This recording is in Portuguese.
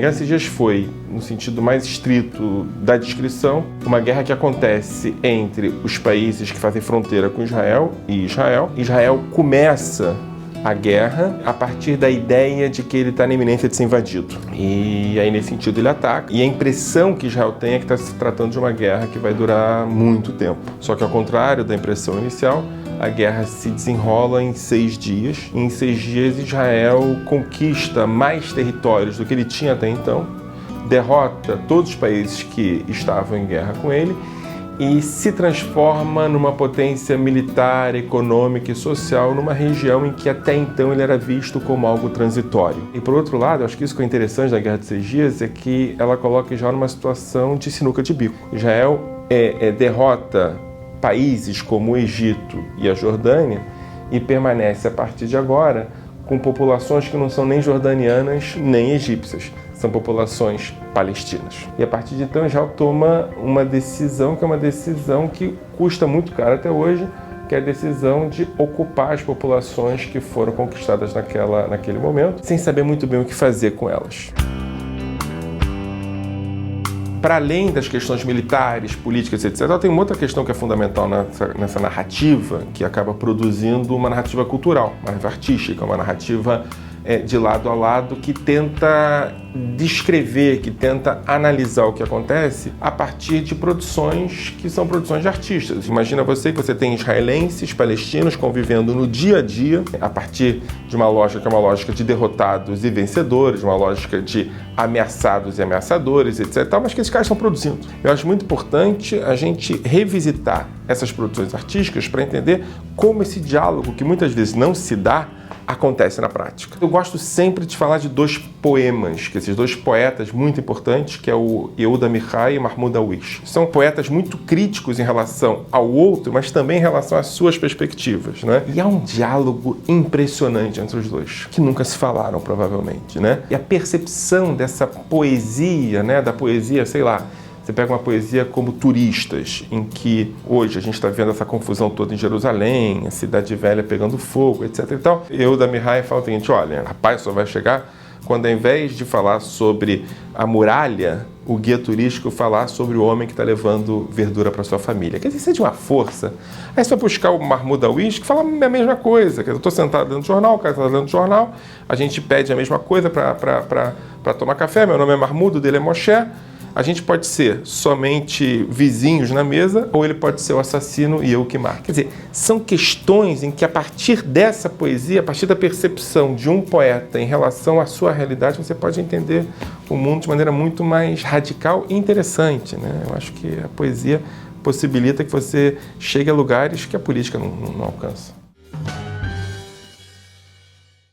Guerra Seis Dias foi, no sentido mais estrito da descrição, uma guerra que acontece entre os países que fazem fronteira com Israel e Israel. Israel começa a guerra a partir da ideia de que ele está na iminência de ser invadido. E aí, nesse sentido, ele ataca. E a impressão que Israel tem é que está se tratando de uma guerra que vai durar muito tempo. Só que, ao contrário da impressão inicial, a guerra se desenrola em 6 dias. E em 6 dias, Israel conquista mais territórios do que ele tinha até então, derrota todos os países que estavam em guerra com ele e se transforma numa potência militar, econômica e social numa região em que até então ele era visto como algo transitório. E por outro lado, eu acho que isso que é interessante da Guerra de 6 Dias é que ela coloca Israel numa situação de sinuca de bico. Israel derrota países como o Egito e a Jordânia e permanece a partir de agora com populações que não são nem jordanianas nem egípcias. São populações palestinas. E a partir de então Israel toma uma decisão que é uma decisão que custa muito caro até hoje, que é a decisão de ocupar as populações que foram conquistadas naquele momento, sem saber muito bem o que fazer com elas. Para além das questões militares, políticas, etc., tem uma outra questão que é fundamental nessa narrativa, que acaba produzindo uma narrativa cultural, uma narrativa artística, uma narrativa de lado a lado, que tenta descrever, que tenta analisar o que acontece a partir de produções que são produções de artistas. Imagina você que você tem israelenses, palestinos convivendo no dia a dia, a partir de uma lógica que é uma lógica de derrotados e vencedores, uma lógica de ameaçados e ameaçadores, etc., mas que esses caras estão produzindo. Eu acho muito importante a gente revisitar essas produções artísticas para entender como esse diálogo, que muitas vezes não se dá, acontece na prática. Eu gosto sempre de falar de 2 poemas, que esses 2 poetas muito importantes, que é o Yehuda Amichai e Mahmoud Darwish. São poetas muito críticos em relação ao outro, mas também em relação às suas perspectivas, né? E há um diálogo impressionante entre os dois, que nunca se falaram, provavelmente, né? E a percepção dessa poesia, né? Da poesia, sei lá, você pega uma poesia como Turistas, em que hoje a gente está vendo essa confusão toda em Jerusalém, a cidade velha pegando fogo, etc. e tal. Eu, da Mihai, falo o seguinte: olha, a paz só vai chegar quando, ao invés de falar sobre a muralha, o guia turístico falar sobre o homem que está levando verdura para sua família. Quer dizer, isso é de uma força. Aí você vai buscar o Mahmoud Darwish, que fala a mesma coisa. Quer dizer, eu estou sentado dentro do jornal, o cara está dentro do jornal, a gente pede a mesma coisa para tomar café, meu nome é Mahmoud, o dele é Moshe. A gente pode ser somente vizinhos na mesa, ou ele pode ser o assassino e eu que mato. Quer dizer, são questões em que, a partir dessa poesia, a partir da percepção de um poeta em relação à sua realidade, você pode entender o mundo de maneira muito mais radical e interessante, né? Eu acho que a poesia possibilita que você chegue a lugares que a política não alcança.